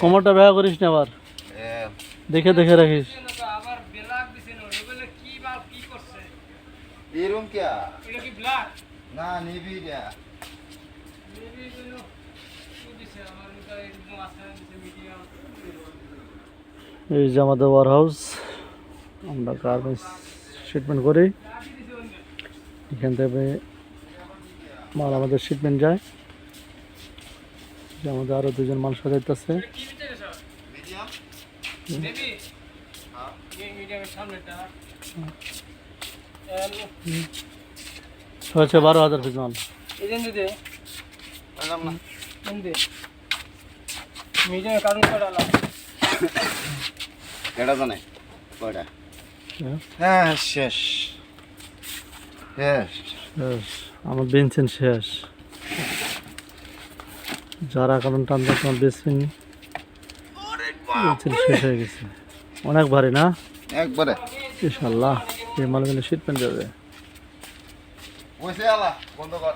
কোমরটা ব্যথা করিস না আবার, দেখে দেখে রাখিস। এই যে আমাদের ওয়ার হাউস, আমরা গার্মেন্টস শিপমেন্ট করি, এখান থেকে মাল আমাদের শিপমেন্ট যায়। যে আমাদের আরো দুজন মাল সাজাইতেছে। হচ্ছে 12,000 পিস মাল। হ্যাঁ শেষ শেষ শেষ, আমার বেঞ্চেন শেষ। যারা কারণ টানতে তোমার বেসিন বেঞ্চেন শেষ হয়ে গেছে। অনেক ভারী না একবারে ইনশাল্লাহ, এই মালগুলো শিটমেন্ট যাবে। বসে আলা বন্ধ কর।